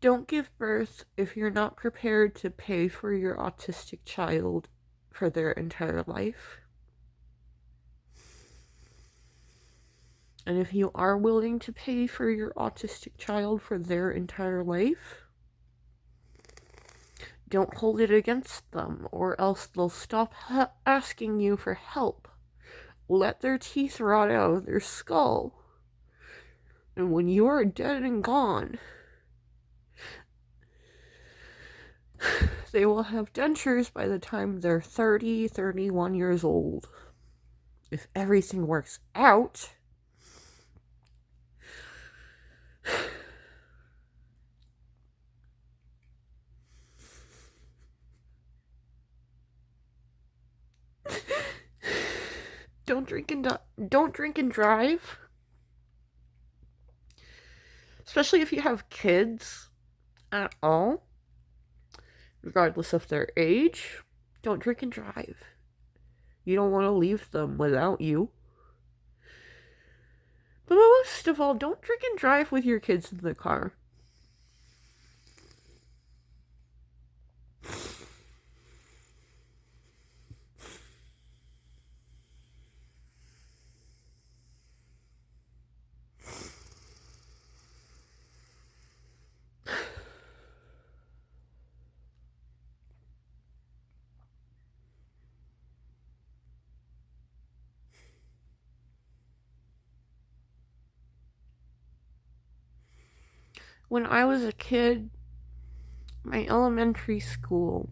Don't give birth if you're not prepared to pay for your autistic child for their entire life. And if you are willing to pay for your autistic child for their entire life, don't hold it against them, or else they'll stop asking you for help. Let their teeth rot out of their skull. And when you are dead and gone, they will have dentures by the time they're 30, 31 years old. If everything works out. Don't drink and drive. Especially if you have kids at all. Regardless of their age, don't drink and drive. You don't want to leave them without you. But most of all, don't drink and drive with your kids in the car. When I was a kid, my elementary school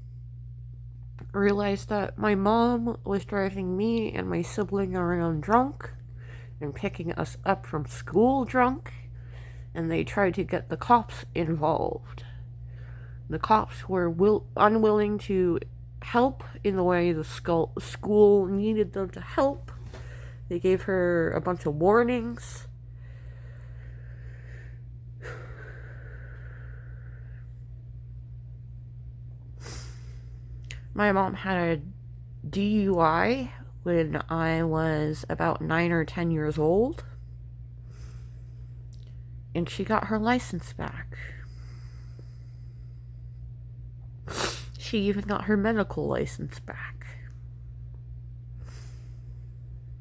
realized that my mom was driving me and my sibling around drunk and picking us up from school drunk, and they tried to get the cops involved. The cops were unwilling to help in the way the school needed them to help. They gave her a bunch of warnings. My mom had a DUI when I was about 9 or 10 years old, and she got her license back. She even got her medical license back.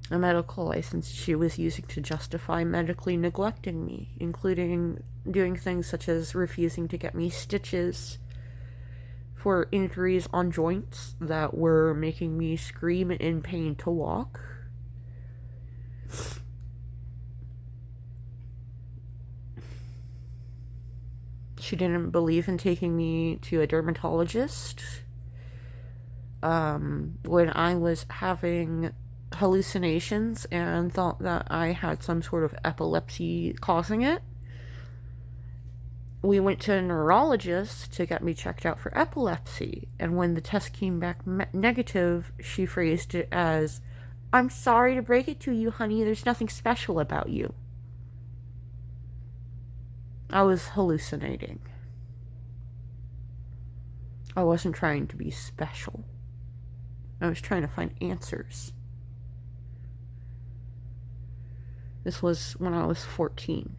A medical license she was using to justify medically neglecting me, including doing things such as refusing to get me stitches for injuries on joints that were making me scream in pain to walk. She didn't believe in taking me to a dermatologist. When I was having hallucinations and thought that I had some sort of epilepsy causing it, we went to a neurologist to get me checked out for epilepsy, and when the test came back negative, she phrased it as, "I'm sorry to break it to you, honey, there's nothing special about you." I was hallucinating. I wasn't trying to be special. I was trying to find answers. This was when I was 14.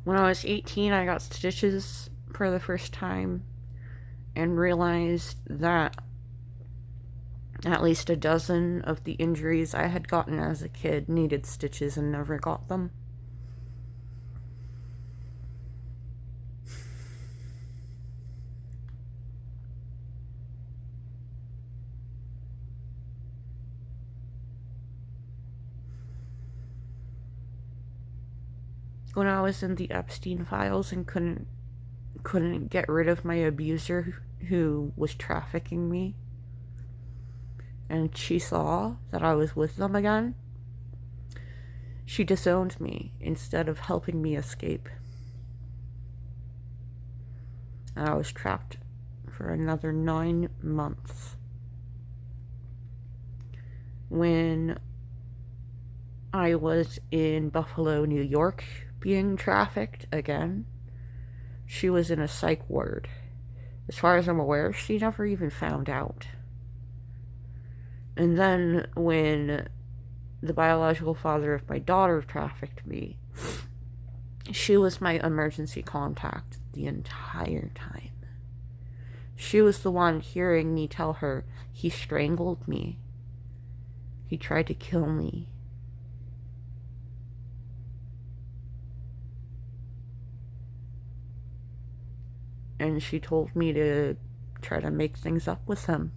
When I was 18, I got stitches for the first time and realized that at least a dozen of the injuries I had gotten as a kid needed stitches and never got them. When I was in the Epstein files and couldn't get rid of my abuser who was trafficking me, and she saw that I was with them again, she disowned me instead of helping me escape. And I was trapped for another 9 months. When I was in Buffalo, New York, being trafficked again, she was in a psych ward. As far as I'm aware, she never even found out. And then when the biological father of my daughter trafficked me, She was my emergency contact the entire time. She was the one hearing me tell her he strangled me. He tried to kill me. And she told me to try to make things up with him.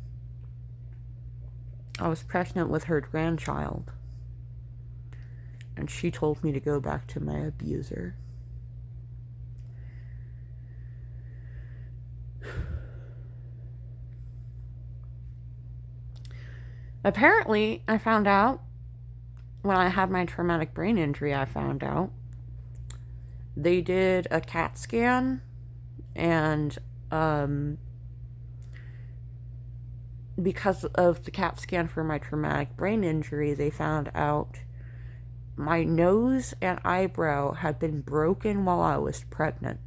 I was pregnant with her grandchild. And she told me to go back to my abuser. Apparently, I found out when I had my traumatic brain injury, they did a CAT scan, and because of the CAT scan for my traumatic brain injury, they found out my nose and eyebrow had been broken while I was pregnant.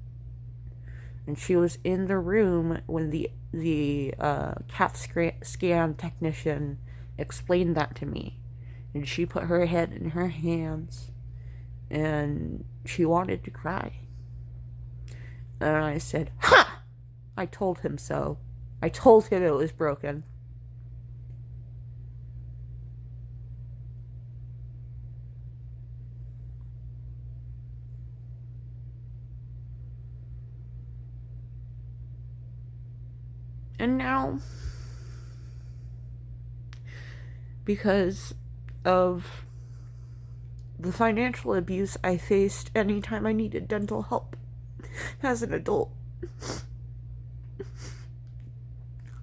And she was in the room when the CAT scan technician explained that to me. And she put her head in her hands and she wanted to cry. And I said, "Ha! I told him so. I told him it was broken." And now, because of the financial abuse I faced anytime I needed dental help as an adult,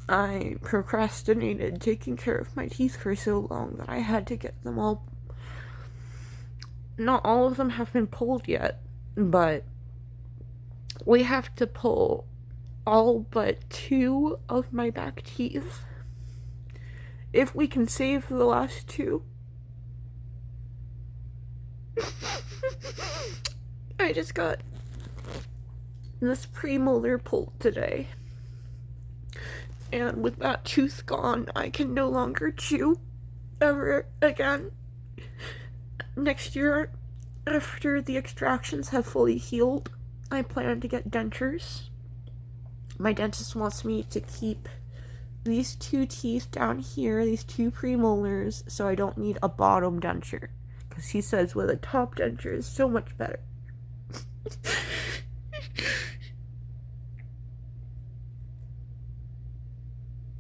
I procrastinated taking care of my teeth for so long that I had to get them all. Not all of them have been pulled yet, but we have to pull all but 2 of my back teeth. If we can save the last 2. I just got this premolar pulled today. And with that tooth gone, I can no longer chew ever again. Next year, after the extractions have fully healed, I plan to get dentures. My dentist wants me to keep these 2 teeth down here, these 2 premolars, so I don't need a bottom denture. Because he says with a top denture is so much better.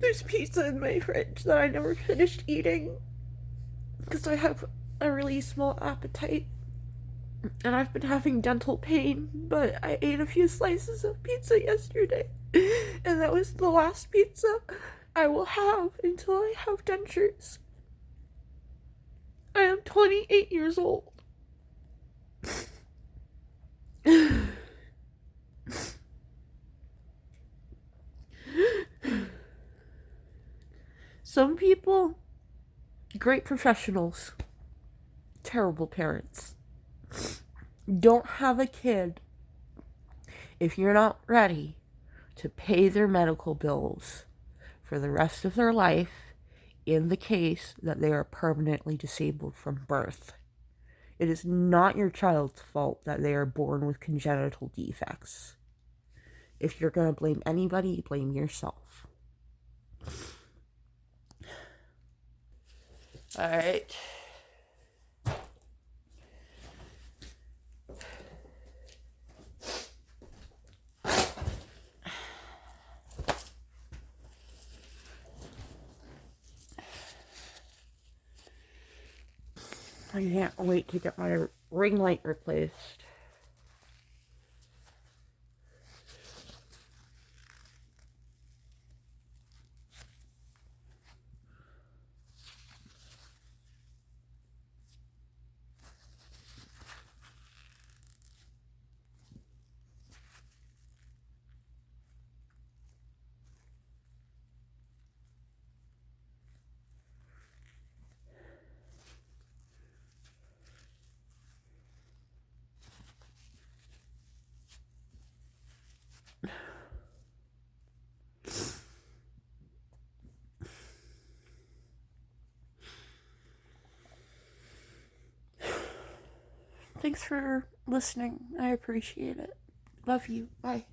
There's pizza in my fridge that I never finished eating because I have a really small appetite. And I've been having dental pain, but I ate a few slices of pizza yesterday. And that was the last pizza I will have until I have dentures. I am 28 years old. Some people, great professionals, terrible parents. Don't have a kid if you're not ready to pay their medical bills for the rest of their life in the case that they are permanently disabled from birth. It is not your child's fault that they are born with congenital defects. If you're going to blame anybody, blame yourself. Alright. I can't wait to get my ring light replaced. Thanks for listening. I appreciate it. Love you. Bye.